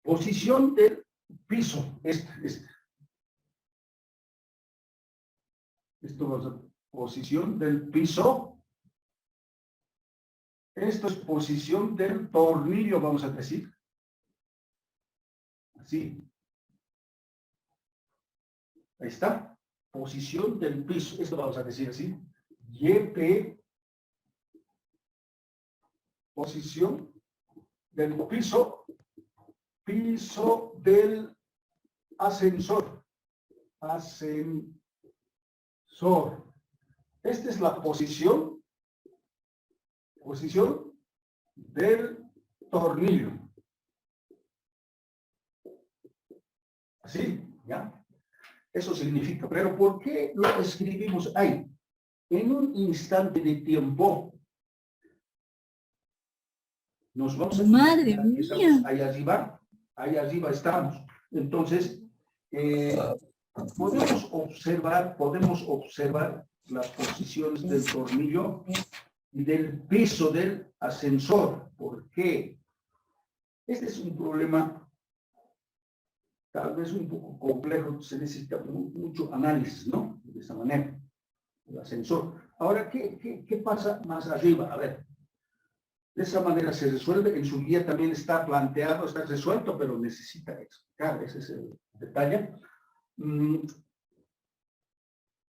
Posición del piso. Esto va a ser posición del piso. Esto es posición del tornillo, vamos a decir. Así. Ahí está. Posición del piso. Esto vamos a decir así. YP. Posición del piso. Piso del ascensor. Ascensor. Esta es la posición del tornillo. Así, ¿ya? Eso significa, pero ¿por qué lo escribimos ahí? En un instante de tiempo nos vamos a... ¡Madre mía! Ahí arriba estamos. Entonces, podemos observar las posiciones del tornillo y del piso del ascensor. ¿Por qué? Este es un problema tal vez un poco complejo, se necesita mucho análisis, ¿no? De esa manera, el ascensor. Ahora, ¿qué pasa más arriba? A ver, de esa manera se resuelve, en su guía también está planteado, está resuelto, pero necesita explicar, ese es el detalle.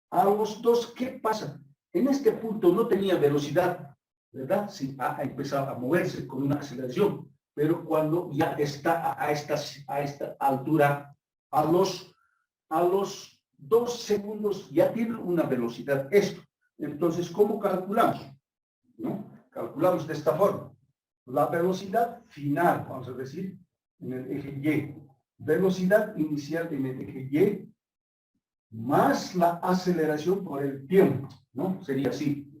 A los dos, ¿qué pasa? En este punto no tenía velocidad, ¿verdad? Sí, ha empezado a moverse con una aceleración, pero cuando ya está a esta altura, a los 2 segundos ya tiene una velocidad esto. Entonces, ¿cómo calculamos? ¿No? Calculamos de esta forma. La velocidad final, vamos a decir, en el eje Y. Velocidad inicial en el eje Y más la aceleración por el tiempo, ¿no? Sería así.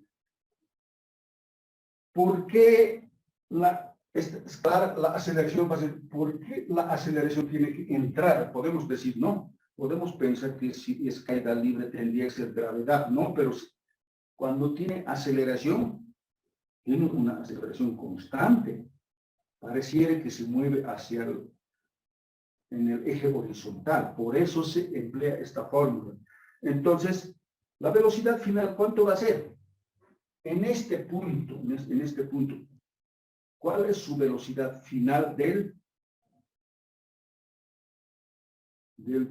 ¿Por qué la aceleración va a ser? ¿Por qué la aceleración tiene que entrar? Podemos decir, no. Podemos pensar que si es caída libre tendría que ser gravedad, no, pero cuando tiene aceleración, tiene una aceleración constante. Pareciera que se mueve en el eje horizontal. Por eso se emplea esta fórmula. Entonces, la velocidad final, ¿cuánto va a ser? En este punto, ¿cuál es su velocidad final del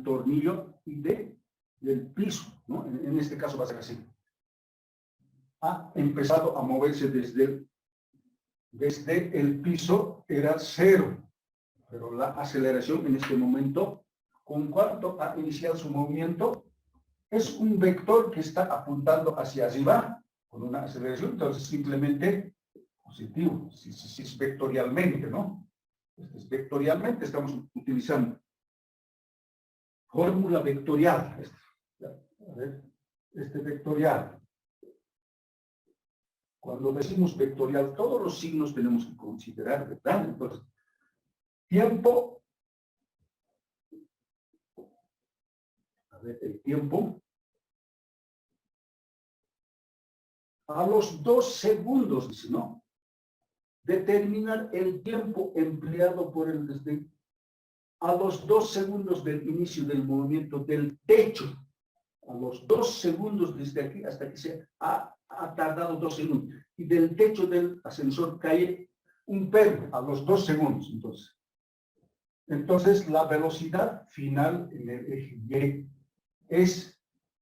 tornillo y del piso, ¿no? En este caso va a ser así. Ha empezado a moverse desde el piso, era 0, pero la aceleración en este momento, ¿con cuánto ha iniciado su movimiento? Es un vector que está apuntando hacia arriba, con una aceleración, entonces simplemente positivo, si es vectorialmente, ¿no? Entonces, vectorialmente estamos utilizando fórmula vectorial. A ver, vectorial. Cuando decimos vectorial, todos los signos tenemos que considerar, ¿verdad? Entonces, tiempo. A ver, el tiempo. A los 2 segundos, dice, ¿no? Determinar el tiempo empleado por el desde a los 2 segundos del inicio del movimiento del techo. A los 2 segundos desde aquí hasta que se ha tardado 2 segundos. Y del techo del ascensor cae un perro a los 2 segundos. Entonces, la velocidad final en el eje Y es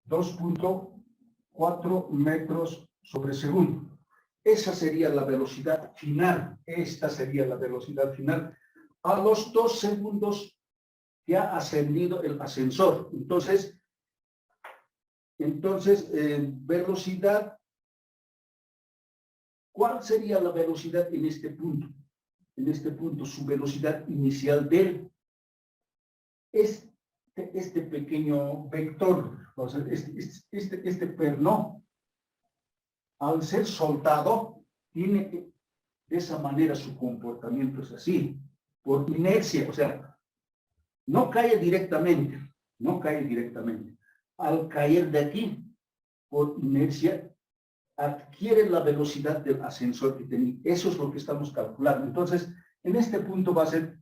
2.4 metros sobre segundo. Esa sería la velocidad final. Esta sería la velocidad final a los 2 segundos que ha ascendido el ascensor. Entonces, velocidad. ¿Cuál sería la velocidad en este punto? En este punto, su velocidad inicial de este pequeño vector, o sea, este perno, al ser soltado, tiene de esa manera su comportamiento es así, por inercia, o sea, no cae directamente. Al caer de aquí, por inercia, adquiere la velocidad del ascensor que tenía. Eso es lo que estamos calculando. Entonces, en este punto va a ser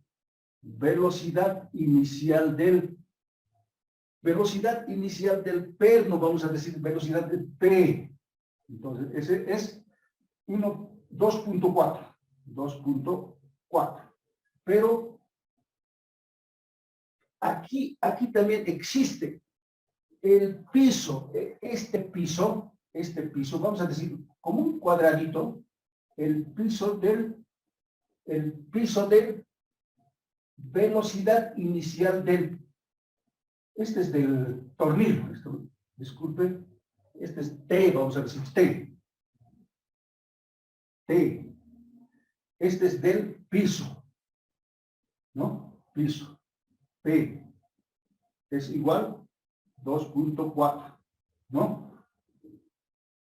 velocidad inicial del perno, vamos a decir velocidad del P. Entonces, ese es 2.4. 2.4. Pero aquí también existe el piso, este piso, vamos a decir, como un cuadradito, el piso del velocidad inicial este es del tornillo, disculpe, este es T, vamos a decir T. Este es del piso, ¿no? Piso, P, es igual 2.4, ¿no?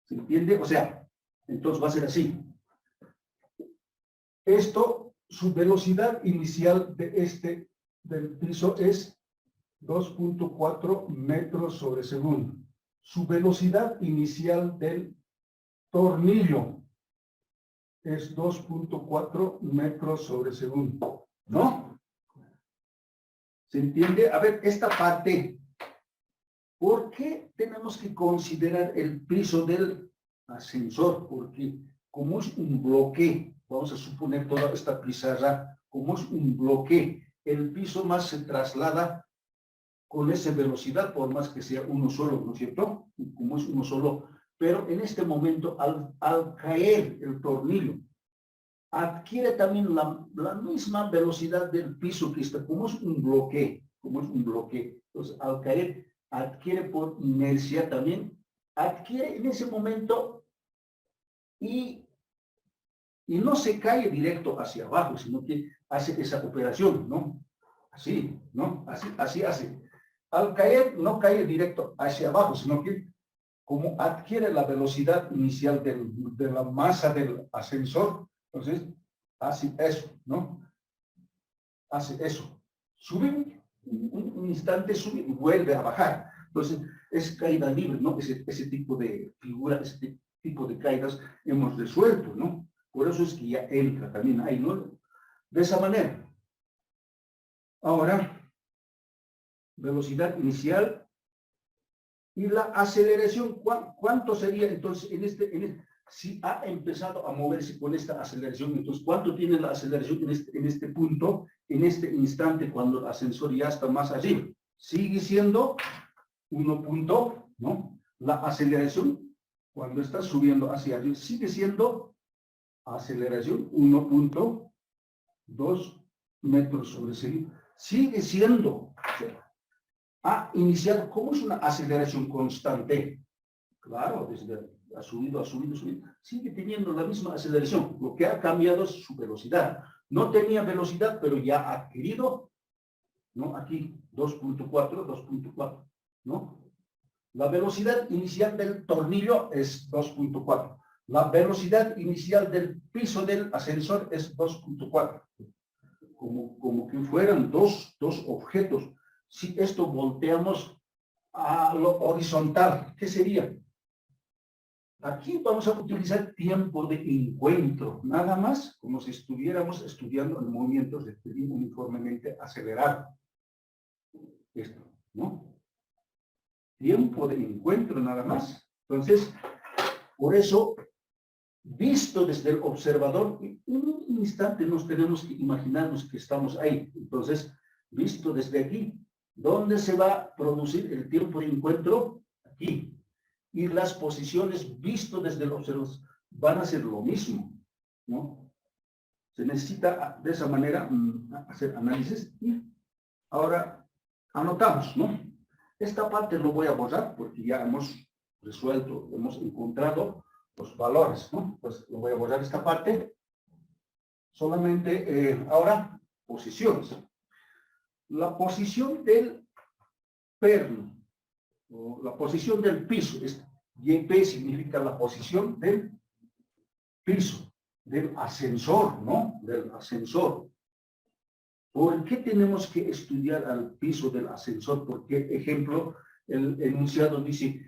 ¿Se entiende? O sea, entonces va a ser así. Esto, su velocidad inicial del piso es 2.4 metros sobre segundo. Su velocidad inicial del tornillo es 2.4 metros sobre segundo, ¿no? ¿Se entiende? A ver, esta parte, ¿por qué tenemos que considerar el piso del ascensor? Porque como es un bloque, vamos a suponer toda esta pizarra, como es un bloque, el piso más se traslada con esa velocidad, por más que sea uno solo, ¿no es cierto? Como es uno solo, pero en este momento, al caer el tornillo, adquiere también la misma velocidad del piso que está, como es un bloque, entonces al caer, adquiere por inercia también, adquiere en ese momento y no se cae directo hacia abajo, sino que hace esa operación, ¿no? Así, ¿no? Así hace. Al caer, no cae directo hacia abajo, sino que como adquiere la velocidad inicial de la masa del ascensor, entonces hace eso, ¿no? Hace eso. Sube un instante, sube y vuelve a bajar. Entonces, es caída libre, ¿no? Ese tipo de figura, ese tipo de caídas hemos resuelto, ¿no? Por eso es que ya entra también ahí, ¿no? De esa manera. Ahora, velocidad inicial y la aceleración. ¿Cuánto sería entonces si ha empezado a moverse con esta aceleración? Entonces, ¿cuánto tiene la aceleración en este punto, en este instante, cuando el ascensor ya está más arriba? Sigue siendo 1 punto, ¿no? La aceleración, cuando está subiendo hacia arriba, sigue siendo aceleración 1.2 metros sobre segundo. Sigue siendo, ha iniciado, ¿cómo es una aceleración constante? Claro, ha subido, sigue teniendo la misma aceleración. Lo que ha cambiado es su velocidad. No tenía velocidad, pero ya ha adquirido, ¿no? Aquí 2.4, ¿no? La velocidad inicial del tornillo es 2.4. La velocidad inicial del piso del ascensor es 2.4. Como que fueran dos objetos. Si esto volteamos a lo horizontal, ¿qué sería? Aquí vamos a utilizar tiempo de encuentro, nada más como si estuviéramos estudiando en movimientos de ritmo uniformemente acelerado. Esto, ¿no? Tiempo de encuentro nada más. Entonces, por eso, visto desde el observador, en un instante nos tenemos que imaginarnos que estamos ahí. Entonces, visto desde aquí, ¿dónde se va a producir el tiempo de encuentro? Aquí. Y las posiciones visto desde el observador van a ser lo mismo, ¿no? Se necesita de esa manera hacer análisis y ahora anotamos, ¿no? Esta parte lo voy a borrar porque ya hemos resuelto, hemos encontrado los valores, ¿no? Pues lo voy a borrar esta parte. Solamente ahora, posiciones. La posición del perno, o la posición del piso, YP significa la posición del piso, del ascensor, ¿no? Del ascensor. ¿Por qué tenemos que estudiar al piso del ascensor? Porque, ejemplo, el enunciado dice,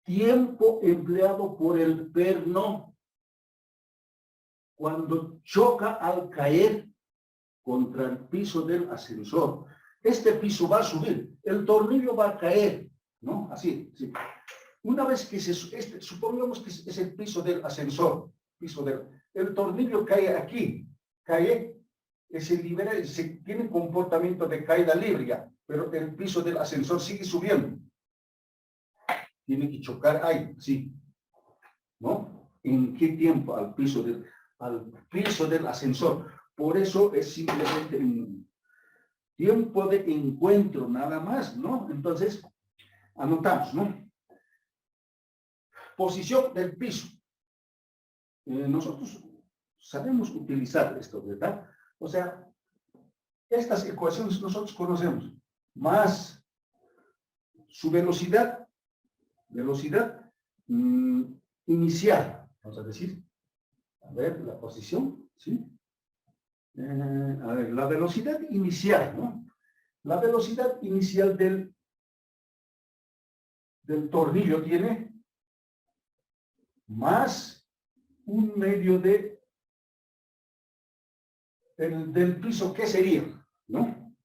tiempo empleado por el perno cuando choca al caer contra el piso del ascensor. Este piso va a subir, el tornillo va a caer, ¿no? Así, sí. Una vez que supongamos que es el piso del ascensor, el tornillo cae aquí, cae, se libera, tiene comportamiento de caída libre ya, pero el piso del ascensor sigue subiendo. Tiene que chocar ahí, sí. ¿No? ¿En qué tiempo? Al piso del ascensor. Por eso es simplemente un tiempo de encuentro, nada más, ¿no? Entonces, anotamos, ¿no? Posición del piso. Nosotros sabemos utilizar esto, ¿verdad? O sea, estas ecuaciones nosotros conocemos. Más su velocidad inicial, vamos a decir. A ver, la posición, ¿sí? A ver, la velocidad inicial, ¿no? La velocidad inicial del tornillo tiene más un medio del piso, ¿qué sería? ¿No?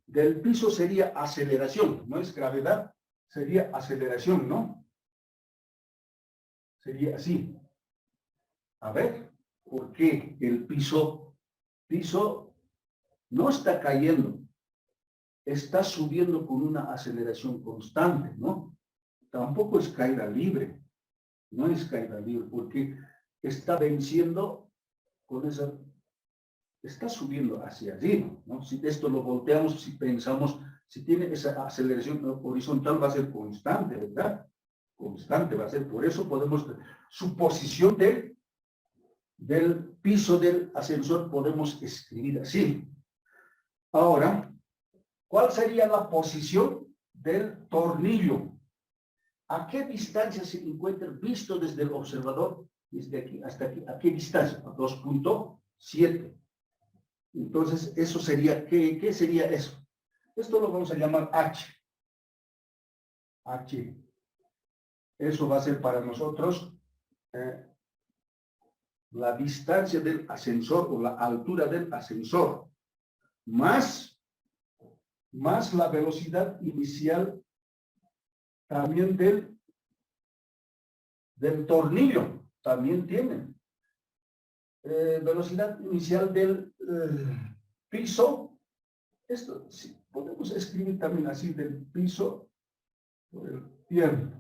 Del piso sería aceleración, no es gravedad, sería aceleración, ¿no? Sería así. A ver, ¿por qué el piso no está cayendo? Está subiendo con una aceleración constante, ¿no? Tampoco es caída libre. No es caída libre, porque está venciendo con esa, está subiendo hacia arriba, ¿no? Si esto lo volteamos, si pensamos, si tiene esa aceleración horizontal, va a ser constante, ¿verdad? Constante va a ser, por eso podemos, su posición del piso del ascensor podemos escribir así. Ahora, ¿cuál sería la posición del tornillo? ¿A qué distancia se encuentra visto desde el observador? Desde aquí hasta aquí. ¿A qué distancia? A 2.7. Entonces, eso sería, ¿qué sería eso? Esto lo vamos a llamar H. H. Eso va a ser para nosotros la distancia del ascensor o la altura del ascensor, más la velocidad inicial también del tornillo, también tienen. Velocidad inicial del piso, esto sí, podemos escribir también así, del piso por el tiempo.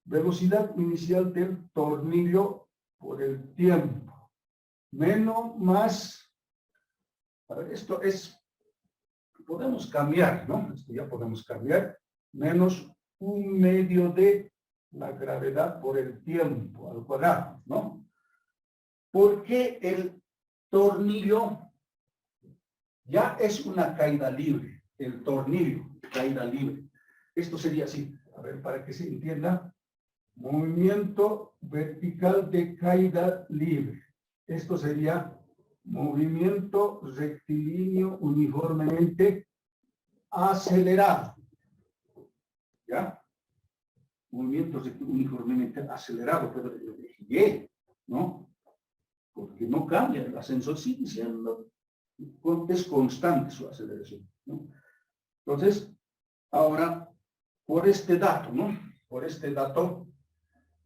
Velocidad inicial del tornillo por el tiempo. Menos, más, a ver, esto es, podemos cambiar, ¿no? Esto ya podemos cambiar, menos un medio de la gravedad por el tiempo al cuadrado, ¿no? Porque el tornillo ya es una caída libre, el tornillo, caída libre. Esto sería así, a ver, para que se entienda, movimiento vertical de caída libre. Esto sería movimiento rectilíneo uniformemente acelerado. ¿Ya? Movimiento uniformemente acelerado, pero Y, ¿no? Porque no cambia, el ascensor sigue siendo, es constante su aceleración, ¿no? Entonces, ahora, por este dato, ¿no? Por este dato,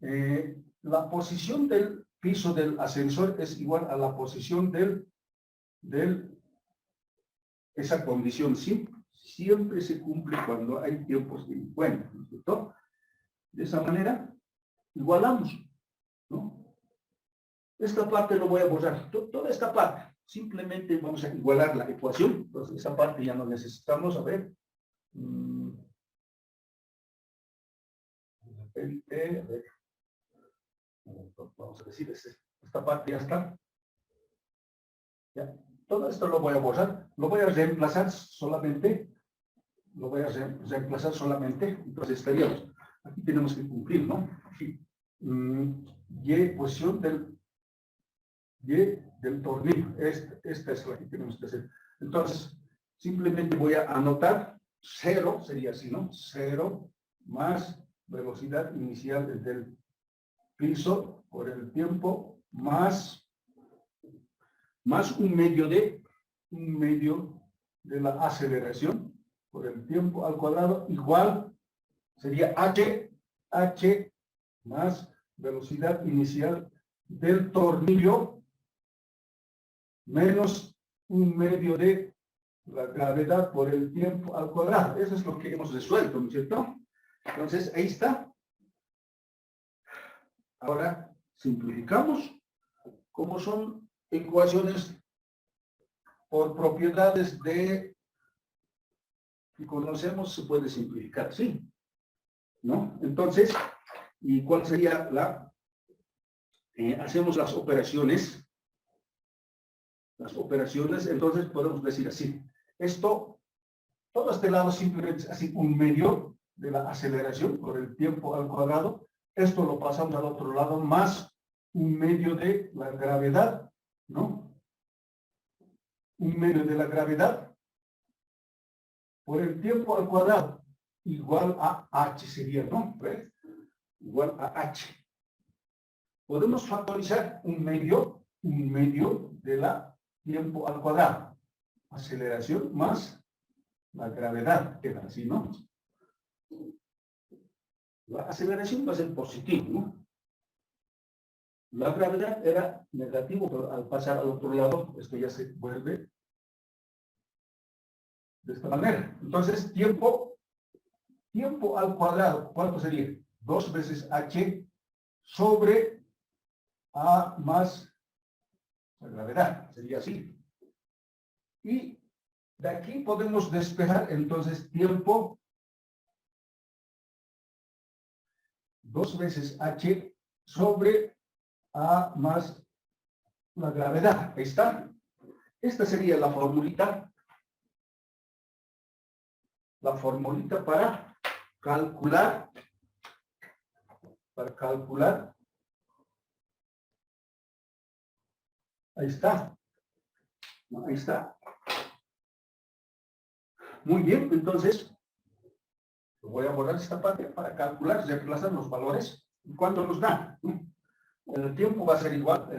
la posición del piso del ascensor es igual a la posición esa condición siempre se cumple cuando hay tiempos de encuentro, ¿no es cierto? De esa manera, igualamos, ¿no? Esta parte lo voy a borrar, toda esta parte, simplemente vamos a igualar la ecuación, entonces esa parte ya no necesitamos, a ver. A ver. Vamos a decir, esta parte ya está. Ya. Todo esto lo voy a borrar, lo voy a reemplazar solamente, entonces estaríamos, aquí tenemos que cumplir, ¿no? Aquí, Y, posición del tornillo, esta es la que tenemos que hacer. Entonces, simplemente voy a anotar 0, sería así, ¿no? 0 más velocidad inicial desde el piso por el tiempo más un medio de un medio de la aceleración por el tiempo al cuadrado igual, sería h más velocidad inicial del tornillo menos un medio de la gravedad por el tiempo al cuadrado. Eso es lo que hemos resuelto, ¿no es cierto? Entonces, ahí está. Ahora, simplificamos. Como son ecuaciones por propiedades de que conocemos, se puede simplificar, ¿sí? ¿No? Entonces, ¿y cuál sería la? Hacemos las operaciones. Entonces podemos decir así. Esto, todo este lado simplemente es así un medio de la aceleración por el tiempo al cuadrado. Esto lo pasamos al otro lado más un medio de la gravedad, ¿no? Un medio de la gravedad por el tiempo al cuadrado igual a h sería, ¿no? ¿Ves? Igual a h. Podemos factorizar un medio de la tiempo al cuadrado. Aceleración más la gravedad, queda así, ¿no? La aceleración va a ser positivo, ¿no? La gravedad era negativo, pero al pasar al otro lado, esto ya se vuelve de esta manera. Entonces, tiempo al cuadrado, ¿cuánto sería? 2 veces h sobre a más la gravedad, sería así. Y de aquí podemos despejar entonces tiempo 2 veces h sobre a más la gravedad. Ahí está. Esta sería la formulita para calcular, ahí está. Ahí está. Muy bien, entonces voy a borrar esta parte para calcular, reemplazar los valores. ¿Cuánto nos da? El tiempo va a ser igual,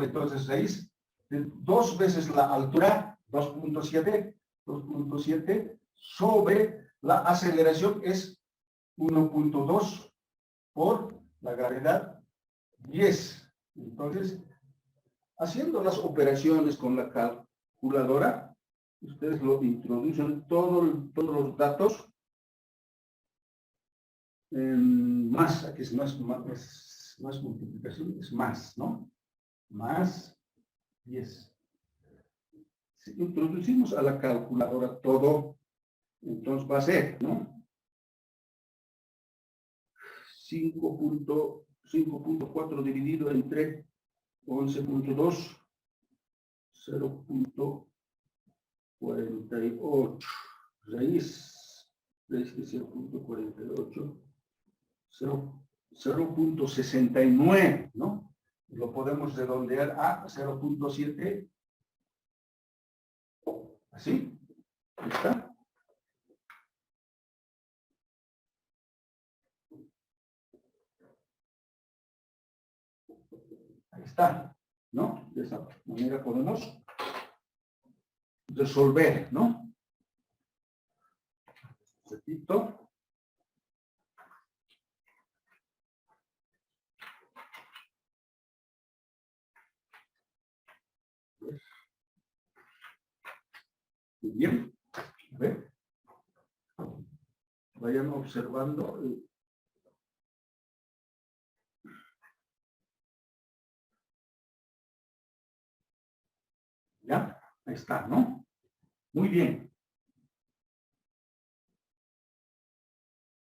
entonces 6, 2 veces la altura, 2.7 sobre la aceleración es 1.2 por la gravedad 10. Entonces, haciendo las operaciones con la calculadora, ustedes lo introducen todos los datos en más, aquí es más multiplicación, es más, ¿no? Más 10. Si introducimos a la calculadora todo, entonces va a ser, ¿no? 5.4 dividido entre 11.2, 0.48. Raíz de 0.48, 0.69, ¿no? Lo podemos redondear a 0.7. Así. Ahí está. Ahí está, ¿no? De esa manera podemos resolver, ¿no? Repito. Muy bien. A ver. Vayan observando. Ya, ahí está, ¿no? Muy bien.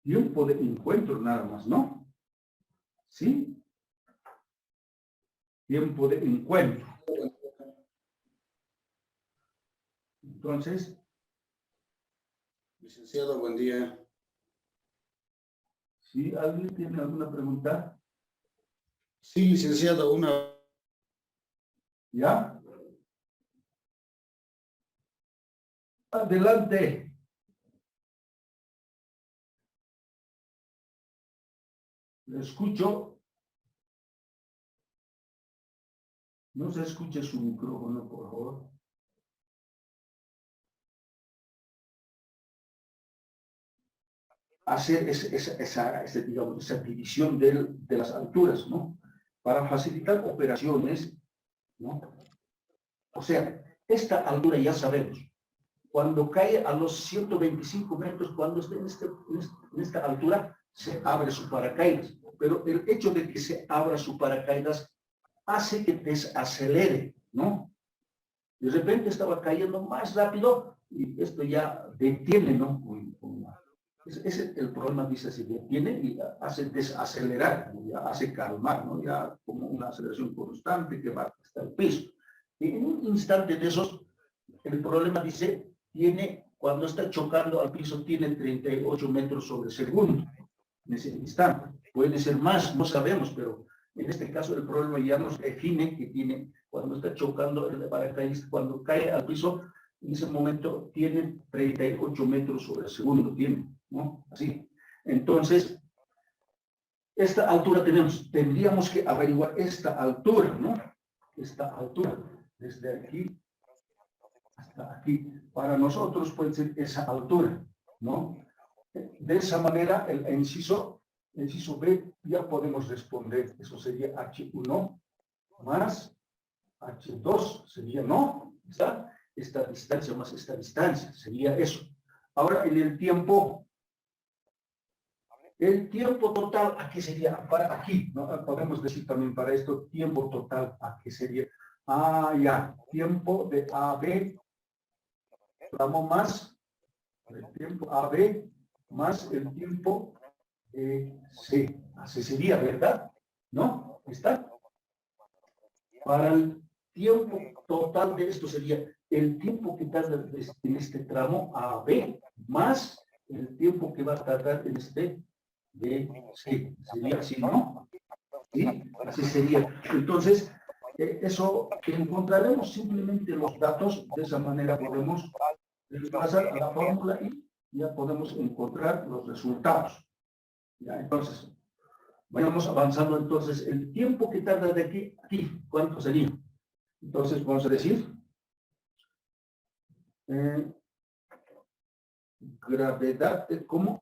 Tiempo de encuentro nada más, ¿no? ¿Sí? Tiempo de encuentro. Entonces. Licenciado, buen día. ¿Sí? ¿Alguien tiene alguna pregunta? Sí, licenciado, una. ¿Ya? Adelante. Le escucho. No se escucha su micrófono, por favor. hacer digamos, esa división de las alturas, ¿no? Para facilitar operaciones, ¿no? O sea, esta altura ya sabemos. Cuando cae a los 125 metros, cuando esté en esta altura, se abre su paracaídas. Pero el hecho de que se abra su paracaídas hace que desacelere, ¿no? De repente estaba cayendo más rápido y esto ya detiene, ¿no? Ese es el problema, dice, se detiene y hace desacelerar, ya hace calmar, ¿no? Ya como una aceleración constante que va hasta el piso. Y en un instante de esos, el problema, dice, cuando está chocando al piso, tiene 38 metros sobre segundo, en ese instante. Puede ser más, no sabemos, pero en este caso el problema ya nos define que tiene, cuando está chocando el paracaídas, cuando cae al piso, en ese momento tiene 38 metros sobre segundo, ¿no? Así. Entonces, esta altura tendríamos que averiguar esta altura, ¿no? Esta altura, desde aquí hasta aquí. Para nosotros puede ser esa altura, ¿no? De esa manera, el inciso B ya podemos responder. Eso sería H1 más H2, sería, ¿no? Esta distancia más esta distancia, sería eso. Ahora, en el tiempo total, ¿a qué sería? Para aquí, ¿no? Podemos decir también para esto, tiempo total, ¿a qué sería? Ya, tiempo de AB, tramo más el tiempo AB más el tiempo C. Así sería, ¿verdad? ¿No? ¿Está? Para el tiempo total de esto sería el tiempo que tarda en este tramo AB más el tiempo que va a tardar en este DC. Sería así, ¿no? ¿Sí? Así sería. Entonces, eso encontraremos simplemente los datos. De esa manera podemos pasar a la fórmula y ya podemos encontrar los resultados. Ya, entonces, vayamos avanzando. Entonces, el tiempo que tarda de aquí a aquí, ¿cuánto sería? Entonces, vamos a decir, gravedad, como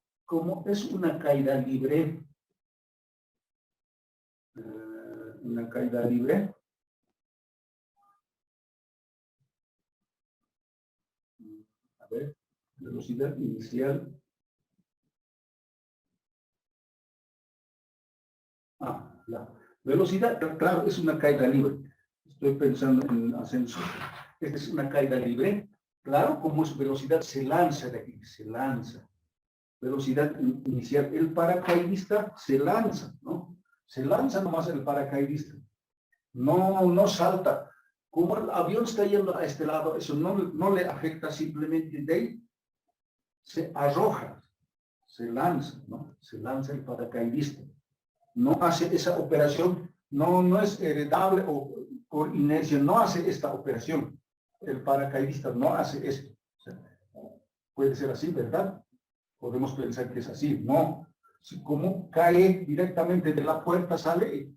es una caída libre, una caída libre, a ver, velocidad inicial, la velocidad, claro, es una caída libre. Estoy pensando en ascenso. Esta es una caída libre. Claro, como es velocidad, se lanza de aquí, se lanza. Velocidad inicial. El paracaidista se lanza, ¿no? Se lanza nomás el paracaidista. No salta. Como el avión está yendo a este lado, eso no le afecta, simplemente de ahí se arroja, se lanza, ¿no? Se lanza el paracaidista. No hace esa operación, no es heredable o por inercia, no hace esta operación. El paracaidista no hace esto. O sea, puede ser así, ¿verdad? Podemos pensar que es así. No. Si como cae directamente de la puerta, sale,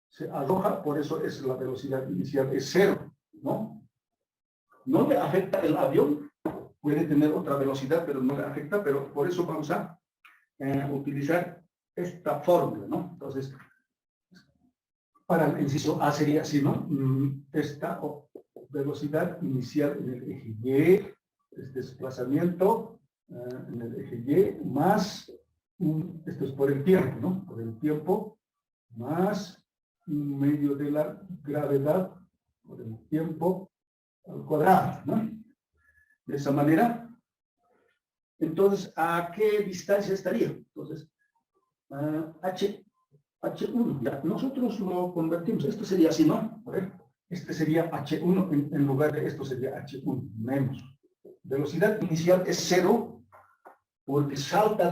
se arroja, por eso es la velocidad inicial, es cero, ¿no? No le afecta el avión, puede tener otra velocidad, pero no le afecta, pero por eso vamos a utilizar esta fórmula, ¿no? Entonces, para el inciso A sería así, ¿no? Esta velocidad inicial en el eje Y, es desplazamiento en el eje Y, más, esto es por el tiempo, ¿no? Por el tiempo, más un medio de la gravedad, por el tiempo al cuadrado, ¿no? De esa manera. Entonces, ¿a qué distancia estaría? Entonces, H1, ya, nosotros lo convertimos, esto sería así, ¿no? A ver, este sería H1, en lugar de esto sería H1, menos. Velocidad inicial es 0, porque salta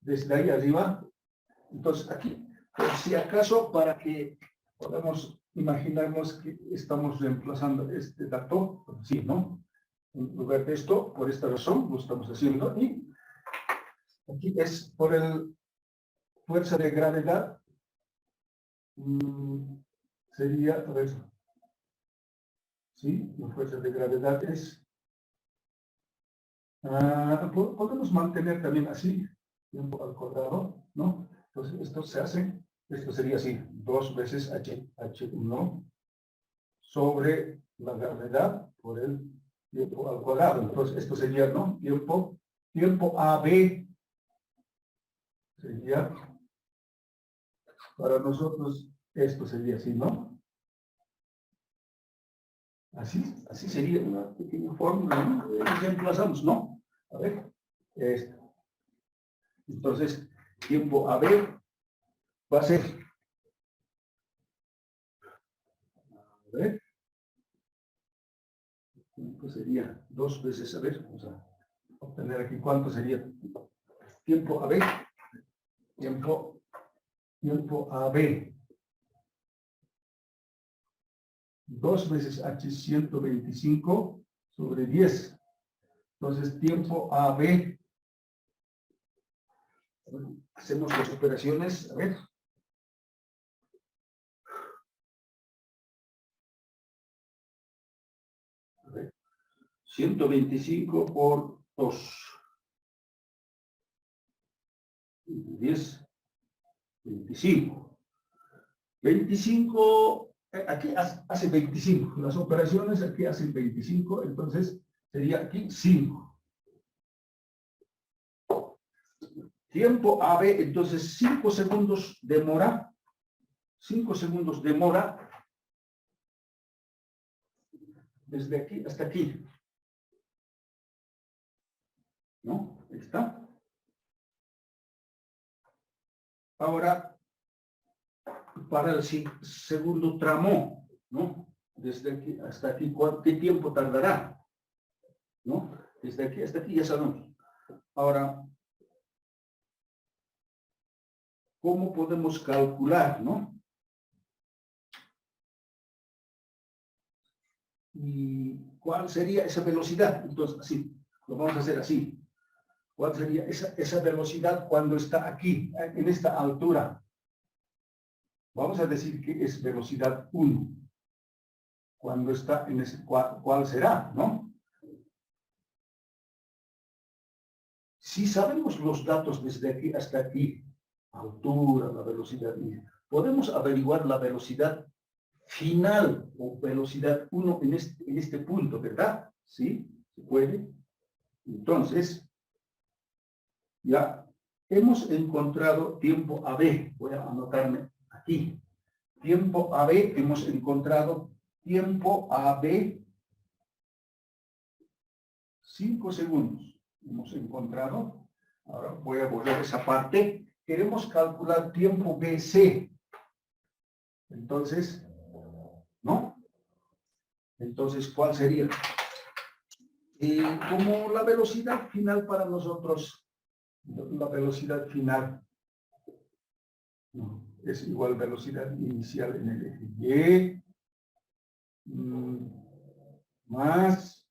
desde ahí arriba. Entonces, aquí, por si acaso, para que podamos imaginarnos que estamos reemplazando este dato, sí, ¿no? En lugar de esto, por esta razón, lo estamos haciendo, y aquí es por el fuerza de gravedad, sería, a ver, sí, la fuerza de gravedad es Podemos mantener también así, tiempo al cuadrado, ¿no? Entonces esto se hace, esto sería así, 2 veces H1 sobre la gravedad por el tiempo al cuadrado. Entonces esto sería, ¿no? Tiempo AB sería, para nosotros, esto sería así, ¿no? Así sería una pequeña fórmula, ¿no? Reemplazamos, ¿no? A ver, esto. Entonces, tiempo AB va a ser, a ver, ¿cuánto sería? 2 veces, a ver, vamos a obtener aquí cuánto sería. Tiempo AB, tiempo AB. 2 veces H125 sobre 10. Entonces, tiempo AB. Hacemos las operaciones, a ver. A ver. 125 por 2. 10, 25. 25, aquí hace 25. Las operaciones aquí hacen 25, entonces sería aquí 5. Tiempo AB, entonces 5 segundos demora. 5 segundos demora desde aquí hasta aquí. ¿No? Ahí está. Ahora, para el segundo tramo, ¿no? Desde aquí hasta aquí, ¿qué tiempo tardará? ¿No? Desde aquí hasta aquí ya sabemos. Ahora, ¿cómo podemos calcular, no? ¿Y cuál sería esa velocidad? Entonces, así, lo vamos a hacer así. ¿Cuál sería esa velocidad cuando está aquí, en esta altura? Vamos a decir que es velocidad 1. Cuando está en ese, ¿cuál será, no? Si sabemos los datos desde aquí hasta aquí, altura, la velocidad, podemos averiguar la velocidad final o velocidad 1 en este punto, ¿verdad? ¿Sí? ¿Se puede? Entonces, ya hemos encontrado tiempo AB. Voy a anotarme aquí. Tiempo AB, hemos encontrado tiempo AB 5 segundos. Hemos encontrado. Ahora voy a borrar esa parte. Queremos calcular tiempo BC. Entonces, ¿no? Entonces, ¿cuál sería? Como la velocidad final para nosotros, la velocidad final es igual velocidad inicial en el eje Y más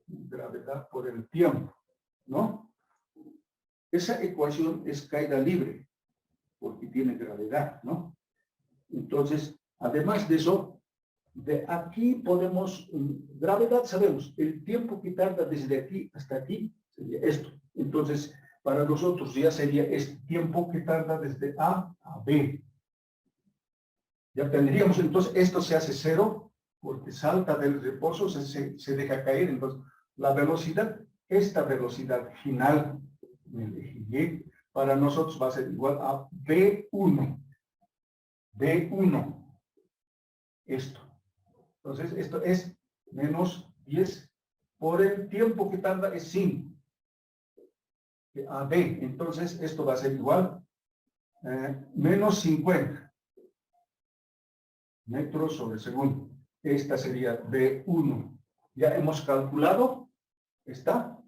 gravedad por el tiempo, ¿no? Esa ecuación es caída libre, porque tiene gravedad, ¿no? Entonces, además de eso, de aquí podemos, gravedad sabemos, el tiempo que tarda desde aquí hasta aquí sería esto. Entonces, para nosotros ya sería este tiempo que tarda desde A a B. Ya tendríamos, entonces, esto se hace 0, porque salta del reposo, se deja caer. Entonces, la velocidad, esta velocidad final del eje Y, para nosotros va a ser igual a B1. B1. Esto. Entonces, esto es menos 10 por el tiempo que tarda es 5. A B. Entonces, esto va a ser igual menos 50 metros sobre segundo. Esta sería B1. Ya hemos calculado. ¿Está?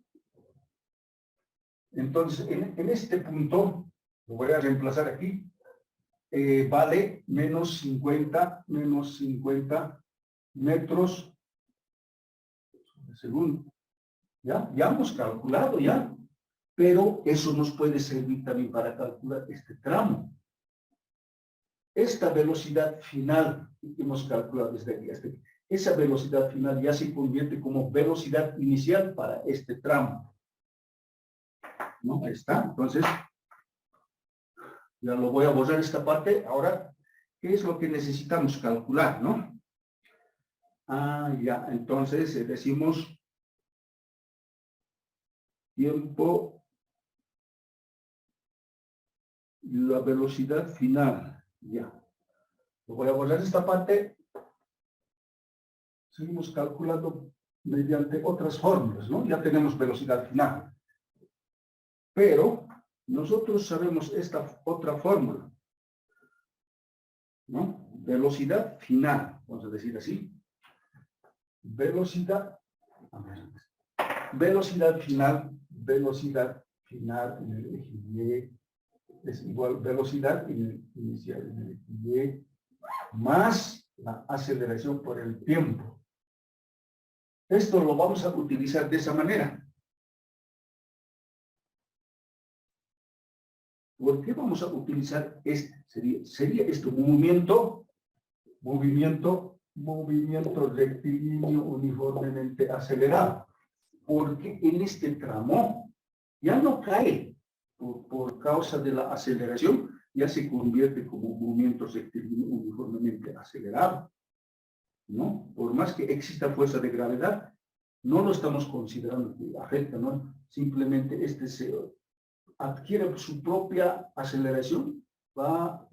Entonces, en este punto, lo voy a reemplazar aquí, vale menos 50 metros sobre segundo. ¿Ya? Ya hemos calculado ya. Pero eso nos puede servir también para calcular este tramo. Esta velocidad final que hemos calculado desde aquí hasta aquí, esa velocidad final ya se convierte como velocidad inicial para este tramo. ¿no? Ahí está. Entonces, ya lo voy a borrar esta parte. Ahora, ¿qué es lo que necesitamos calcular, no? Ah, ya. Entonces, decimos tiempo, la velocidad final. Ya. Lo voy a borrar esta parte. Seguimos calculando mediante otras fórmulas, ¿no? Ya tenemos velocidad final. Pero nosotros sabemos esta otra fórmula, ¿no? Velocidad final, vamos a decir así. Velocidad final en el eje Y es igual velocidad inicial en el eje Y más la aceleración por el tiempo. Esto lo vamos a utilizar de esa manera. ¿Por qué vamos a utilizar este? Sería esto, movimiento rectilíneo uniformemente acelerado. Porque en este tramo ya no cae por causa de la aceleración, ya se convierte como movimiento rectilíneo uniformemente acelerado, ¿no? Por más que exista fuerza de gravedad, no lo estamos considerando que afecta, ¿no? Simplemente este se adquiere su propia aceleración, va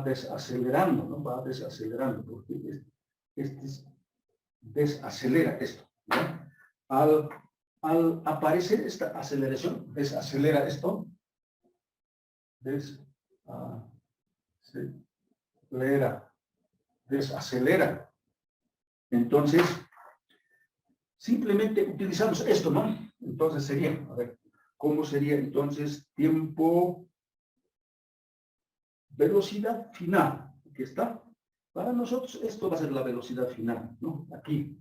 desacelerando, ¿no? Va desacelerando, porque desacelera esto, ¿no? Al aparecer esta aceleración, desacelera esto, desacelera. Entonces, simplemente utilizamos esto, ¿no? Entonces sería, a ver, ¿cómo sería entonces tiempo, velocidad final? Aquí está. Para nosotros esto va a ser la velocidad final, ¿no? Aquí.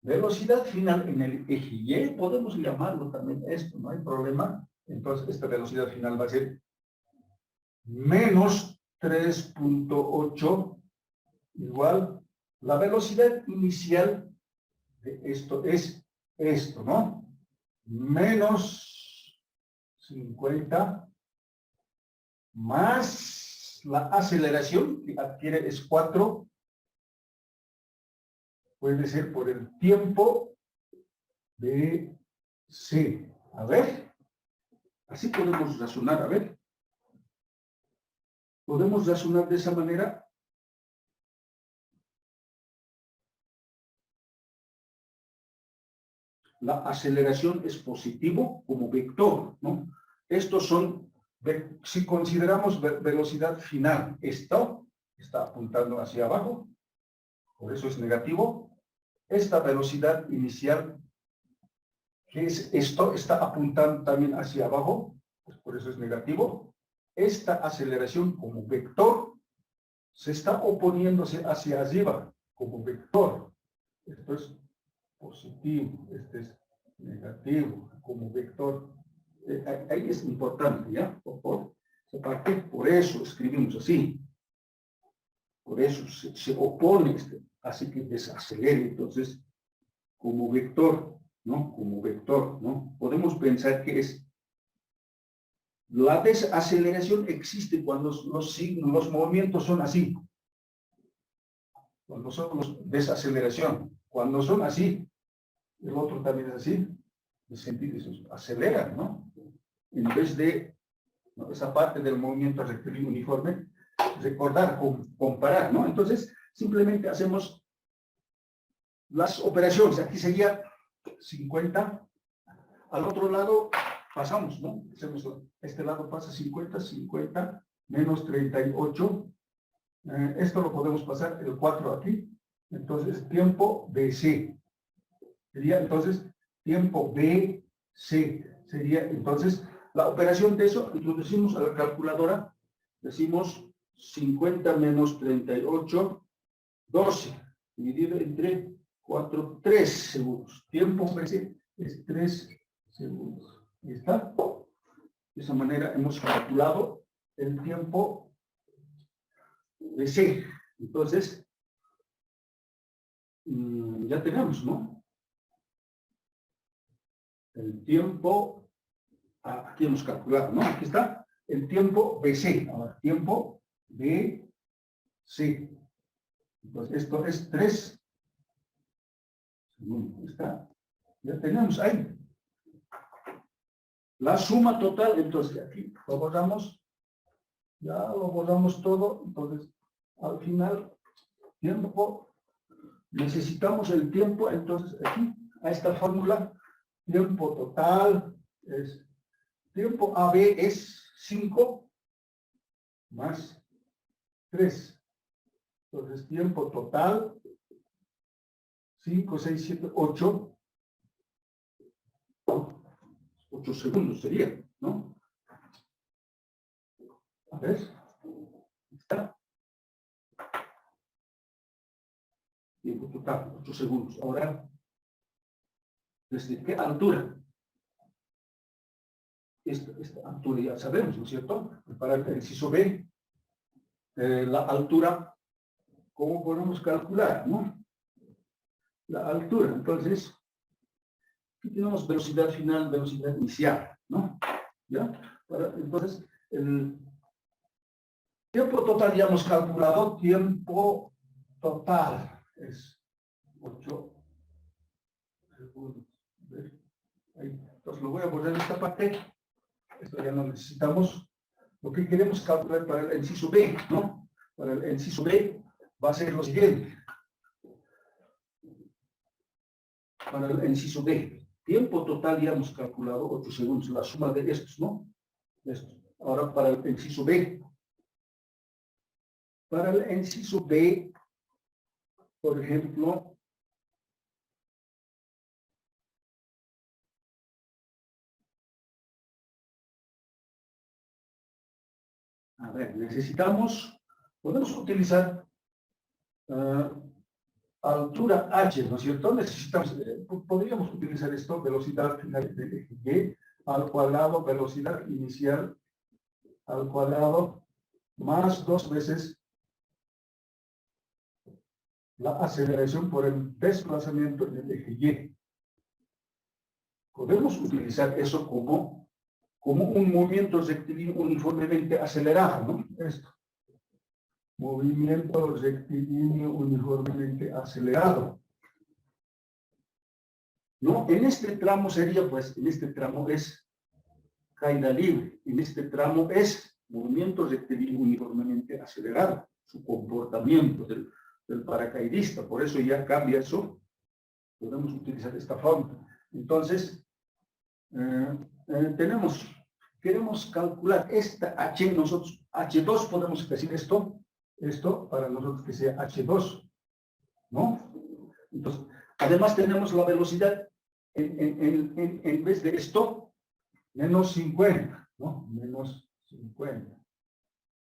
Velocidad final en el eje Y, podemos llamarlo también esto, no hay problema. Entonces esta velocidad final va a ser menos 3.8 igual la velocidad inicial de esto es esto, ¿no? Menos 50 más la aceleración que adquiere es 4, puede ser por el tiempo de C. A ver, así podemos razonar, a ver. Podemos razonar de esa manera. La aceleración es positivo como vector, ¿no? Estos son, si consideramos velocidad final, esto está apuntando hacia abajo, por eso es negativo. Esta velocidad inicial, que es esto, está apuntando también hacia abajo, pues por eso es negativo. Esta aceleración como vector se está oponiéndose hacia arriba como vector. Esto es positivo, este es negativo como vector. Ahí es importante, ¿ya? Por eso escribimos así. Por eso se opone, hace que desacelere. Entonces, como vector, ¿no? Como vector, ¿no? Podemos pensar que es la desaceleración existe cuando los movimientos son así. Cuando son desaceleración. Cuando son así, el otro también es así, el sentido acelera, ¿no? En vez de, ¿no?, esa parte del movimiento rectilíneo uniforme, recordar, comparar, ¿no? Entonces, simplemente hacemos las operaciones. Aquí sería 50, al otro lado pasamos, ¿no? Hacemos, este lado pasa 50, menos 38, esto lo podemos pasar, el 4 aquí, entonces tiempo BC. Sería entonces tiempo BC. Sería entonces la operación de eso, introducimos a la calculadora, decimos 50 menos 38, 12, dividido entre 4, 3 segundos. Tiempo BC es 3 segundos. Ahí está. De esa manera hemos calculado el tiempo BC. Entonces, ya tenemos, ¿no? el tiempo, aquí hemos calculado, ¿no? Aquí está el tiempo BC. Ahora, tiempo BC. Entonces, esto es 3 segundos. Está. Ya tenemos ahí. La suma total, entonces, aquí lo borramos. Ya lo borramos todo. Entonces, al final, tiempo, necesitamos el tiempo. Entonces, aquí, a esta fórmula, tiempo total es, tiempo AB es 5 más 3. Entonces, tiempo total, 5, 6, 7, 8. 8 segundos sería, ¿no? A ver. Está. Tiempo total, 8 segundos. Ahora, ¿desde qué altura? Esta altura ya sabemos, ¿no es cierto? Para el inciso B, la altura, ¿cómo podemos calcular, no? La altura, entonces, aquí tenemos velocidad final, velocidad inicial, ¿no? ¿Ya? Entonces, el tiempo total ya hemos calculado, tiempo total es 8 segundos. Ahí. Entonces lo voy a borrar esta parte. Esto ya no necesitamos. Lo que queremos calcular para el inciso B, ¿no? Para el inciso B va a ser lo siguiente. Para el inciso B, tiempo total ya hemos calculado 8 segundos, la suma de estos, ¿no? Estos. Ahora para el inciso B. Para el inciso B, por ejemplo, a ver, podemos utilizar altura h, ¿no es cierto? Necesitamos, podríamos utilizar esto, velocidad final de eje y al cuadrado, velocidad inicial al cuadrado, más 2 veces la aceleración por el desplazamiento en el eje y. Podemos utilizar eso como un movimiento rectilíneo uniformemente acelerado, ¿no? Esto. Movimiento rectilíneo uniformemente acelerado. ¿No? En este tramo sería, pues, en este tramo es caída libre. En este tramo es movimiento rectilíneo uniformemente acelerado. Su comportamiento del paracaidista. Por eso ya cambia eso. Podemos utilizar esta forma. Entonces, queremos calcular esta H, nosotros, H2, podemos decir esto para nosotros que sea H2, ¿no? Entonces, además tenemos la velocidad, en vez de esto, menos 50, ¿no? Menos 50.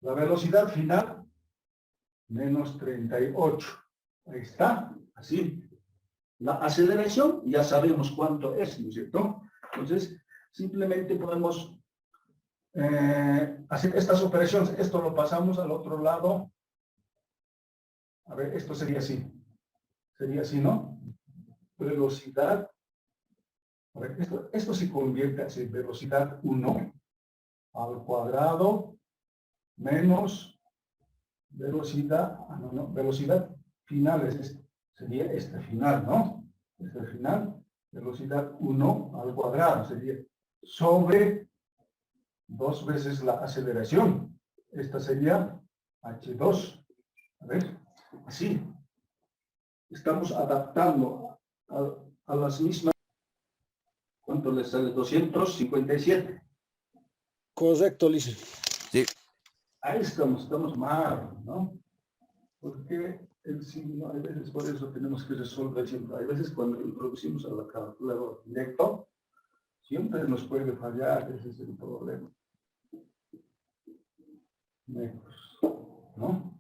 La velocidad final, menos 38. Ahí está, así. La aceleración, ya sabemos cuánto es, ¿no es cierto? Entonces, simplemente podemos hacer estas operaciones. Esto lo pasamos al otro lado. A ver, esto sería así. Sería así, ¿no? Velocidad. A ver, esto se convierte así. Velocidad 1 al cuadrado menos velocidad, velocidad final sería este final, ¿no? Este final, velocidad 1 al cuadrado sería sobre 2 veces la aceleración. Esta sería H2. A ver, así. Estamos adaptando a las mismas. ¿Cuánto les sale? 257. Correcto, Lice. Sí. Ahí estamos mal, ¿no? Porque el signo, a veces por eso tenemos que resolver siempre. Hay veces cuando introducimos a la calculadora directo, siempre nos puede fallar, ese es el problema. ¿No?